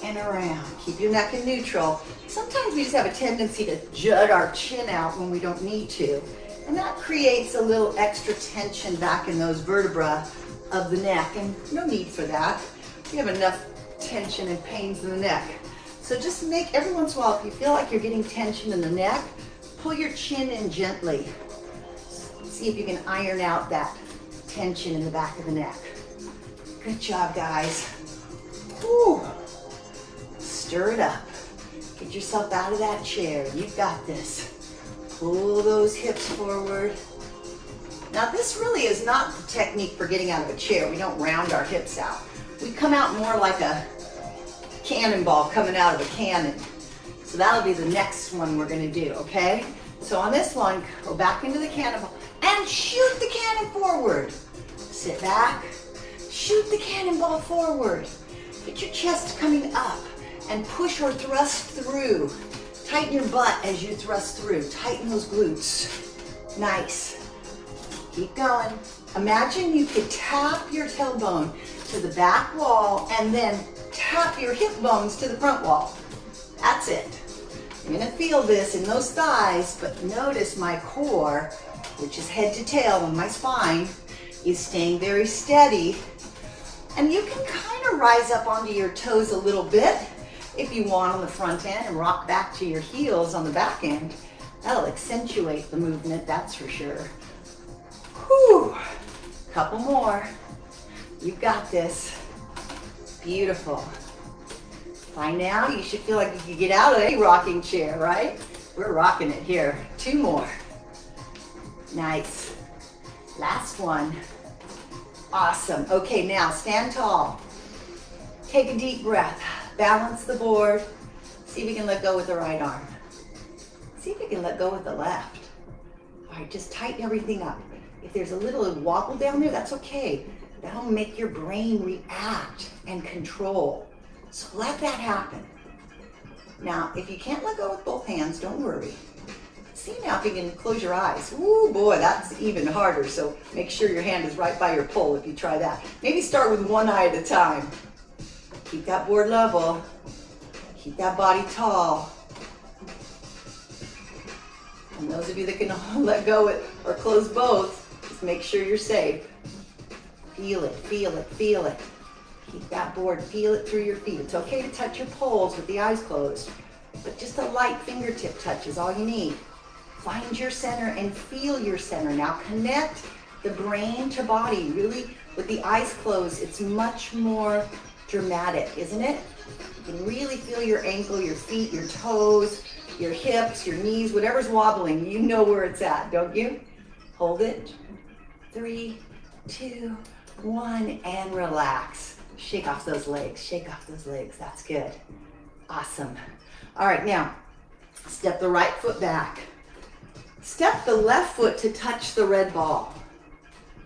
A: and around. Keep your neck in neutral. Sometimes we just have a tendency to jut our chin out when we don't need to. And that creates a little extra tension back in those vertebrae of the neck, and no need for that. You have enough tension and pains in the neck. So just make, every once in a while, if you feel like you're getting tension in the neck, pull your chin in gently. See if you can iron out that tension in the back of the neck. Good job, guys. Whew. Stir it up. Get yourself out of that chair. You've got this. Pull those hips forward. Now this really is not the technique for getting out of a chair. We don't round our hips out. We come out more like a cannonball coming out of a cannon. So that'll be the next one we're gonna do, okay? So on this one, go back into the cannonball and shoot the cannon forward. Sit back, shoot the cannonball forward. Get your chest coming up and push or thrust through. Tighten your butt as you thrust through. Tighten those glutes. Nice. Keep going. Imagine you could tap your tailbone to the back wall and then tap your hip bones to the front wall. That's it. You're gonna feel this in those thighs, but notice my core, which is head to tail, and my spine is staying very steady. And you can kind of rise up onto your toes a little bit if you want on the front end and rock back to your heels on the back end. That'll accentuate the movement, that's for sure. Whew. Couple more. You've got this. Beautiful. By now, you should feel like you can get out of any rocking chair, right? We're rocking it here. 2 more. Nice. Last one. Awesome. Okay, now stand tall. Take a deep breath. Balance the board. See if you can let go with the right arm. See if you can let go with the left. All right, just tighten everything up. If there's a little wobble down there, that's okay. That'll make your brain react and control. So let that happen. Now, if you can't let go with both hands, don't worry. See now if you can close your eyes. Ooh, boy, that's even harder. So make sure your hand is right by your pole if you try that. Maybe start with one eye at a time. Keep that board level. Keep that body tall. And those of you that can let go or close both, just make sure you're safe. Feel it, feel it, feel it. Keep that board, feel it through your feet. It's okay to touch your poles with the eyes closed, but just a light fingertip touch is all you need. Find your center and feel your center. Now connect the brain to body. Really, with the eyes closed, it's much more dramatic, isn't it? You can really feel your ankle, your feet, your toes, your hips, your knees, whatever's wobbling, you know where it's at, don't you? Hold it. 3, 2, 1, and relax. Shake off those legs, shake off those legs. That's good. Awesome. All right, now, step the right foot back. Step the left foot to touch the red ball.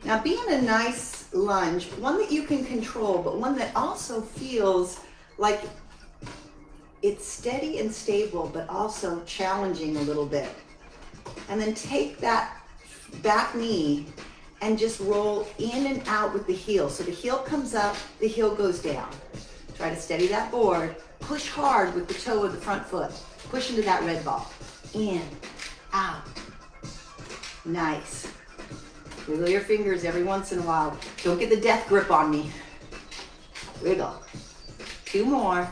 A: Now be in a nice lunge, one that you can control, but one that also feels like it's steady and stable, but also challenging a little bit. And then take that back knee and just roll in and out with the heel. So the heel comes up, the heel goes down. Try to steady that board. Push hard with the toe of the front foot. Push into that red ball. In, out. Nice. Wiggle your fingers every once in a while. Don't get the death grip on me. Wiggle. 2 more.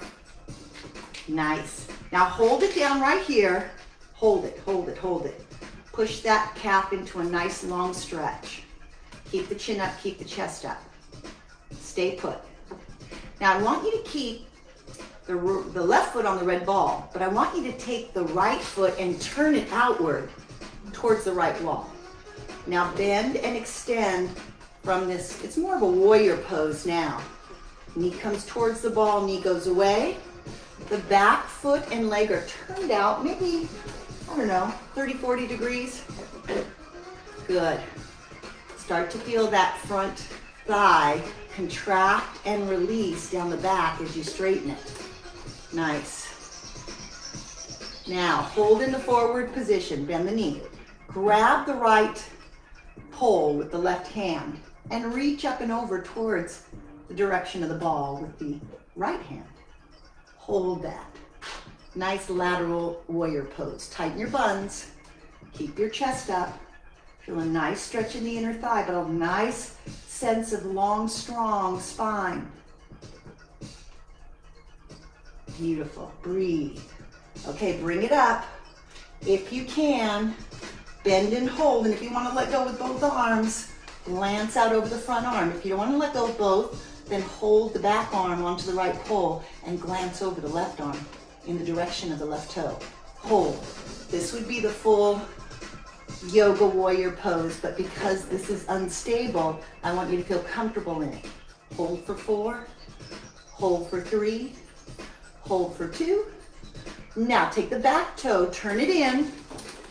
A: Nice. Now hold it down right here. Hold it, hold it, hold it. Push that calf into a nice long stretch. Keep the chin up, keep the chest up. Stay put. Now I want you to keep the left foot on the red ball, but I want you to take the right foot and turn it outward towards the right wall. Now bend and extend from this. It's more of a warrior pose now. Knee comes towards the ball, knee goes away. The back foot and leg are turned out, maybe, I don't know, 30, 40 degrees. Good. Start to feel that front thigh contract and release down the back as you straighten it. Nice. Now, hold in the forward position, bend the knee. Grab the right pole with the left hand and reach up and over towards the direction of the ball with the right hand. Hold that. Nice lateral warrior pose. Tighten your buns. Keep your chest up. Feel a nice stretch in the inner thigh, but a nice sense of long, strong spine. Beautiful. Breathe. Okay, bring it up. If you can, bend and hold. And if you want to let go with both arms, glance out over the front arm. If you don't want to let go of both, then hold the back arm onto the right pole and glance over the left arm in the direction of the left toe. Hold. This would be the full yoga warrior pose, but because this is unstable, I want you to feel comfortable in it. Hold for 4, hold for 3, hold for 2. Now take the back toe, turn it in.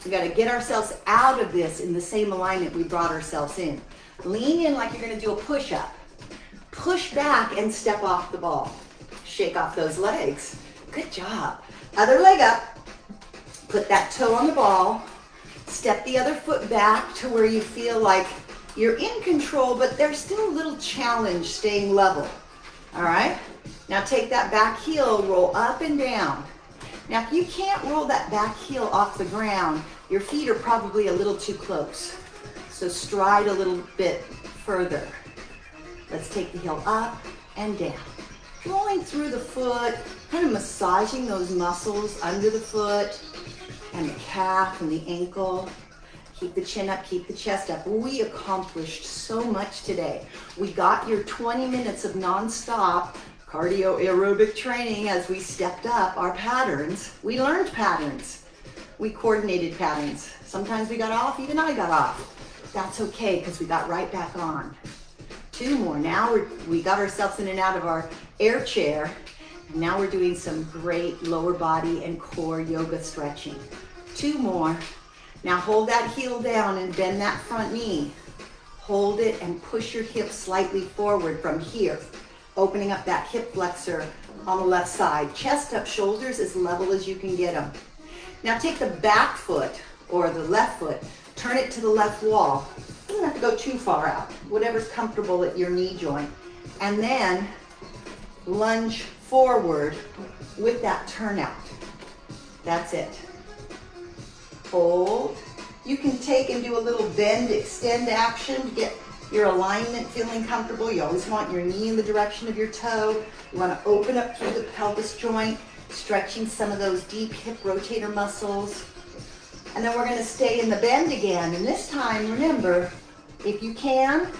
A: We got to get ourselves out of this in the same alignment we brought ourselves in. Lean in like you're going to do a push-up. Push back and step off the ball. Shake off those legs. Good job. Other leg up. Put that toe on the ball. Step the other foot back to where you feel like you're in control, but there's still a little challenge staying level. All right? Now take that back heel, roll up and down. Now if you can't roll that back heel off the ground, your feet are probably a little too close. So stride a little bit further. Let's take the heel up and down. Rolling through the foot, kind of massaging those muscles under the foot and the calf and the ankle. Keep the chin up, keep the chest up. We accomplished so much today. We got your 20 minutes of nonstop cardio aerobic training, as we stepped up our patterns, we learned patterns. We coordinated patterns. Sometimes we got off, even I got off. That's okay, because we got right back on. 2 more. Now we got ourselves in and out of our air chair. And now we're doing some great lower body and core yoga stretching. 2 more. Now hold that heel down and bend that front knee. Hold it and push your hips slightly forward from here, opening up that hip flexor on the left side. Chest up, shoulders as level as you can get them. Now take the back foot or the left foot, turn it to the left wall. You don't have to go too far out, whatever's comfortable at your knee joint. And then lunge forward with that turnout. That's it. Hold. You can take and do a little bend, extend action to get your alignment feeling comfortable. You always want your knee in the direction of your toe. You want to open up through the pelvis joint, stretching some of those deep hip rotator muscles. And then we're going to stay in the bend again. And this time, remember, if you can,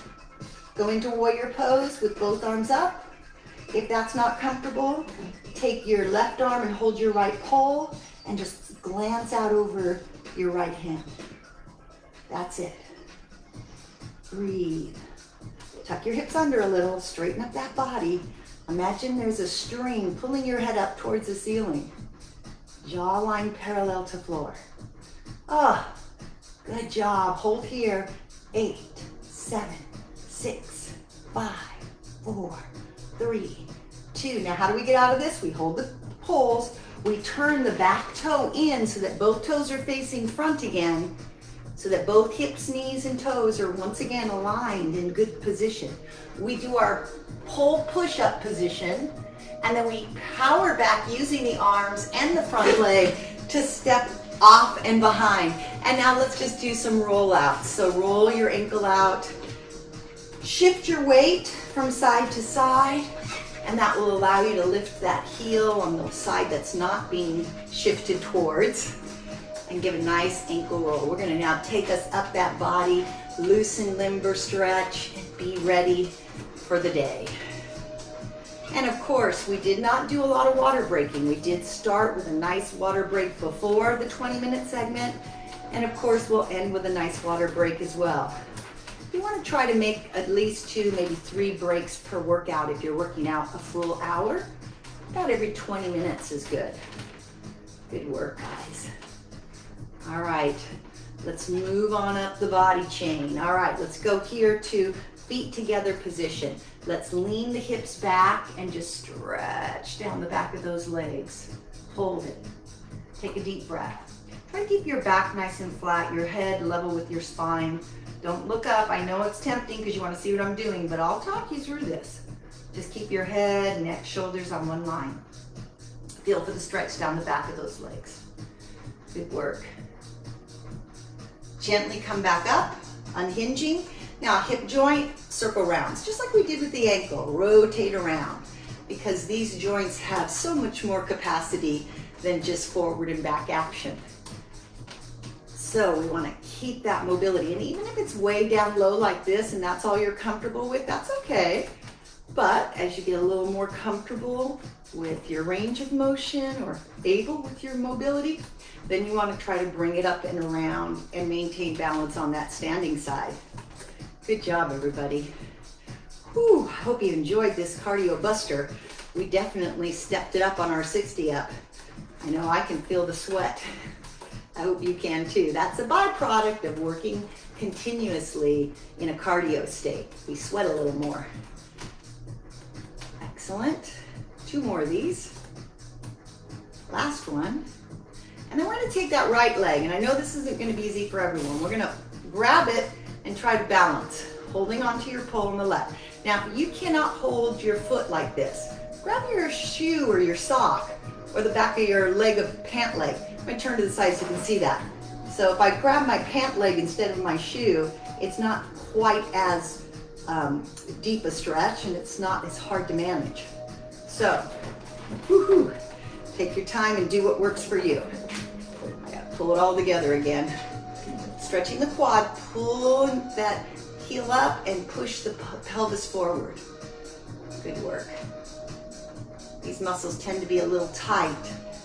A: go into warrior pose with both arms up. If that's not comfortable, take your left arm and hold your right pole and just glance out over your right hand. That's it. Breathe. Tuck your hips under a little, straighten up that body. Imagine there's a string pulling your head up towards the ceiling. Jawline parallel to floor. Oh, good job. Hold here. 8, 7, 6, 5, 4, 3, 2. Now how do we get out of this? We hold the poles. We turn the back toe in so that both toes are facing front again, so that both hips, knees, and toes are once again aligned in good position. We do our pole push-up position, and then we power back using the arms and the front leg to step off and behind. And now let's just do some rollouts. So roll your ankle out, shift your weight from side to side, and that will allow you to lift that heel on the side that's not being shifted towards, and give a nice ankle roll. We're gonna now take us up that body, loosen, limber, stretch, and be ready for the day. And of course, we did not do a lot of water breaking. We did start with a nice water break before the 20-minute segment, and of course, we'll end with a nice water break as well. You want to try to make at least 2, maybe 3 breaks per workout if you're working out a full hour. About every 20 minutes is good. Good work, guys. All right, let's move on up the body chain. All right, let's go here to feet together position. Let's lean the hips back and just stretch down the back of those legs. Hold it. Take a deep breath. Try to keep your back nice and flat, your head level with your spine. Don't look up. I know it's tempting because you want to see what I'm doing, but I'll talk you through this. Just keep your head, neck, shoulders on one line. Feel for the stretch down the back of those legs. Good work. Gently come back up, unhinging. Now hip joint, circle rounds, just like we did with the ankle. Rotate around, because these joints have so much more capacity than just forward and back action. So we want to keep that mobility, and even if it's way down low like this and that's all you're comfortable with, that's okay. But as you get a little more comfortable with your range of motion or able with your mobility, then you want to try to bring it up and around and maintain balance on that standing side. Good job, everybody. Whew, I hope you enjoyed this cardio buster. We definitely stepped it up on our 60 up. I know I can feel the sweat. I hope you can too. That's a byproduct of working continuously in a cardio state. We sweat a little more. Excellent. 2 more of these. Last one. And then we're going to take that right leg, and I know this isn't going to be easy for everyone. We're going to grab it and try to balance, holding onto your pole on the left. Now, you cannot hold your foot like this. Grab your shoe or your sock or the back of your leg of pant leg. I'm going to turn to the side so you can see that. So if I grab my pant leg instead of my shoe, it's not quite as deep a stretch, and it's not as hard to manage. So, woohoo, take your time and do what works for you. I got to pull it all together again. Stretching the quad, pull that heel up and push the pelvis forward. Good work. These muscles tend to be a little tight,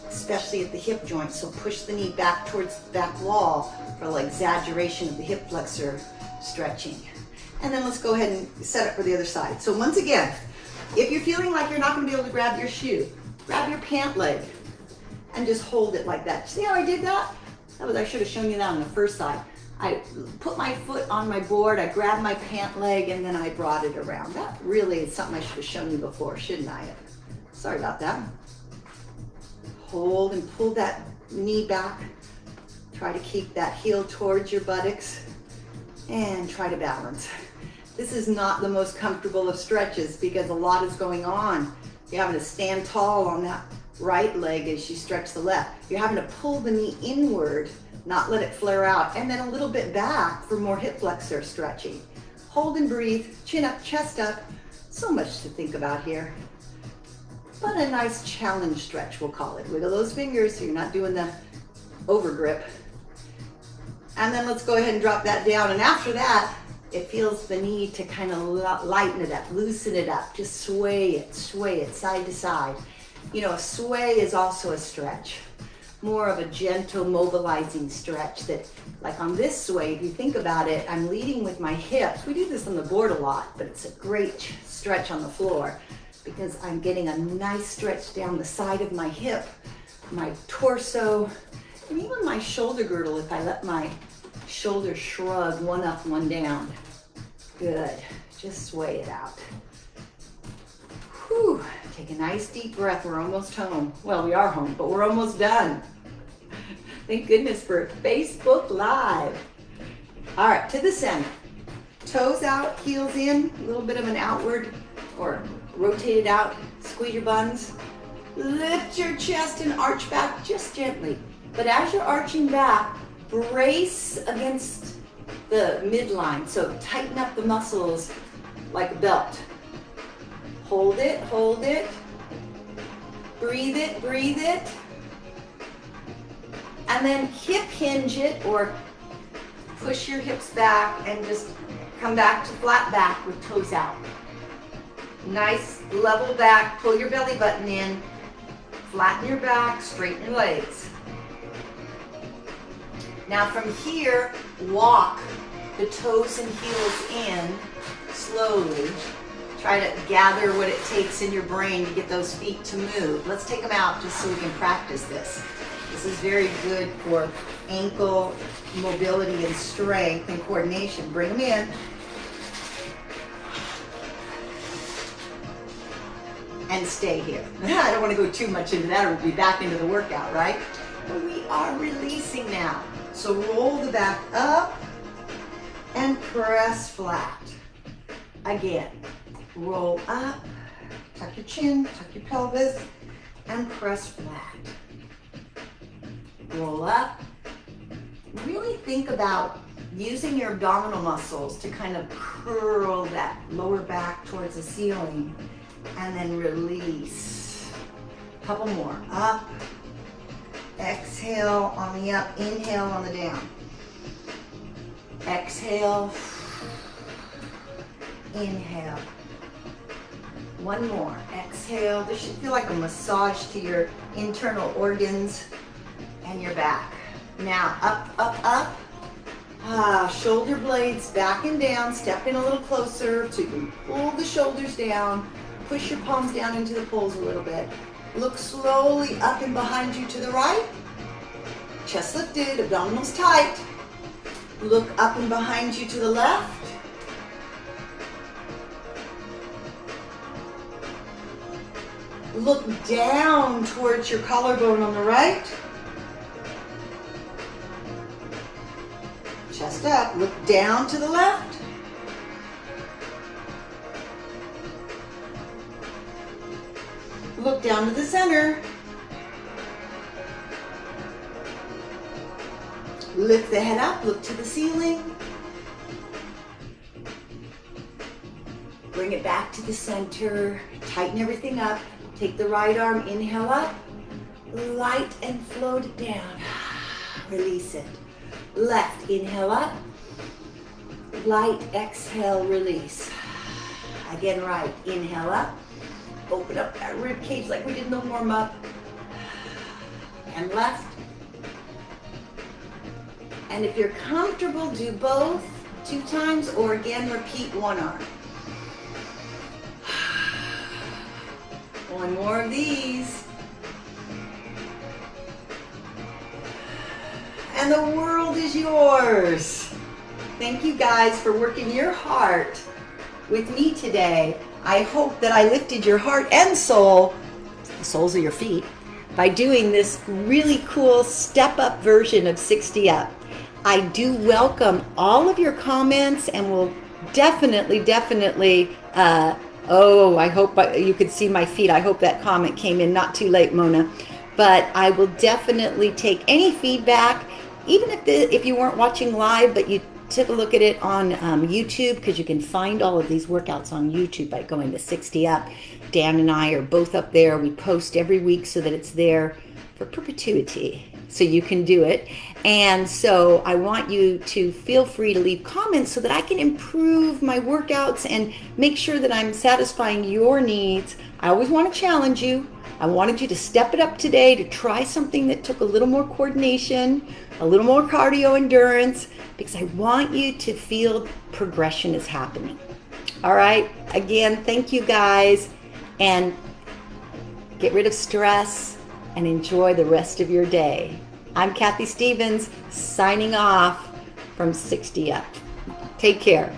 A: especially at the hip joint, so push the knee back towards the back wall for a little exaggeration of the hip flexor stretching. And then let's go ahead and set up for the other side. So once again, if you're feeling like you're not going to be able to grab your shoe, grab your pant leg and just hold it like that. See how I did that? I should have shown you that on the first side. I put my foot on my board, I grabbed my pant leg, and then I brought it around. That really is something I should have shown you before, shouldn't I? Sorry about that. Hold and pull that knee back. Try to keep that heel towards your buttocks and try to balance. This is not the most comfortable of stretches because a lot is going on. You're having to stand tall on that right leg as you stretch the left. You're having to pull the knee inward, not let it flare out, and then a little bit back for more hip flexor stretching. Hold and breathe, chin up, chest up. So much to think about here. But a nice challenge stretch, we'll call it. Wiggle those fingers so you're not doing the over grip. And then let's go ahead and drop that down. And after that, it feels the need to kind of lighten it up, loosen it up, just sway it side to side. You know, a sway is also a stretch, more of a gentle mobilizing stretch that, like on this sway, if you think about it, I'm leading with my hips. We do this on the board a lot, but it's a great stretch on the floor because I'm getting a nice stretch down the side of my hip, my torso, and even my shoulder girdle if I let my shoulders shrug one up, one down. Good, just sway it out. Whew. Take a nice deep breath. We're almost home. Well, we are home, but we're almost done. Thank goodness for Facebook Live. All right, to the center. Toes out, heels in, a little bit of an outward or rotated out. Squeeze your buns. Lift your chest and arch back just gently. But as you're arching back, brace against the midline. So tighten up the muscles like a belt. Hold it, hold it. Breathe it, breathe it. And then hip hinge it or push your hips back and just come back to flat back with toes out. Nice level back, pull your belly button in, flatten your back, straighten your legs. Now from here, walk the toes and heels in slowly. Try to gather what it takes in your brain to get those feet to move. Let's take them out just so we can practice this. This is very good for ankle mobility and strength and coordination. Bring them in. And stay here. I don't want to go too much into that or we'll be back into the workout, right? But we are releasing now. So roll the back up and press flat. Again, roll up, tuck your chin, tuck your pelvis, and press flat. Roll up. Really think about using your abdominal muscles to kind of curl that lower back towards the ceiling and then release. A couple more. Up. Exhale on the up, inhale on the down. Exhale. Inhale. One more. Exhale. This should feel like a massage to your internal organs and your back. Now, up, up, up. Shoulder blades back and down. Step in a little closer so you can pull the shoulders down. Push your palms down into the poles a little bit. Look slowly up and behind you to the right. Chest lifted, abdominals tight. Look up and behind you to the left. Look down towards your collarbone on the right. Chest up. Look down to the left. Look down to the center. Lift the head up, look to the ceiling. Bring it back to the center. Tighten everything up. Take the right arm, inhale up. Light and float it down. Release it. Left, inhale up. Light, exhale, release. Again, right, inhale up. Open up that rib cage like we did in the warm-up. And left. And if you're comfortable, do both 2 times, or again, repeat one arm. One more of these. And the world is yours. Thank you guys for working your heart with me today. I hope that I lifted your heart and soul, the soles of your feet, by doing this really cool step-up version of 60 Up. I do welcome all of your comments, and will definitely, oh, I hope you could see my feet. I hope that comment came in not too late, Mona. But I will definitely take any feedback, even if you weren't watching live, but you took a look at it on YouTube, because you can find all of these workouts on YouTube by going to 60 Up. Dan and I are both up there. We post every week so that it's there for perpetuity, so you can do it. And so I want you to feel free to leave comments so that I can improve my workouts and make sure that I'm satisfying your needs. I always want to challenge you. I wanted you to step it up today, to try something that took a little more coordination, a little more cardio endurance, because I want you to feel progression is happening. All right. Again, thank you guys, and get rid of stress and enjoy the rest of your day. I'm Kathy Stevens, signing off from 60 Up. Take care.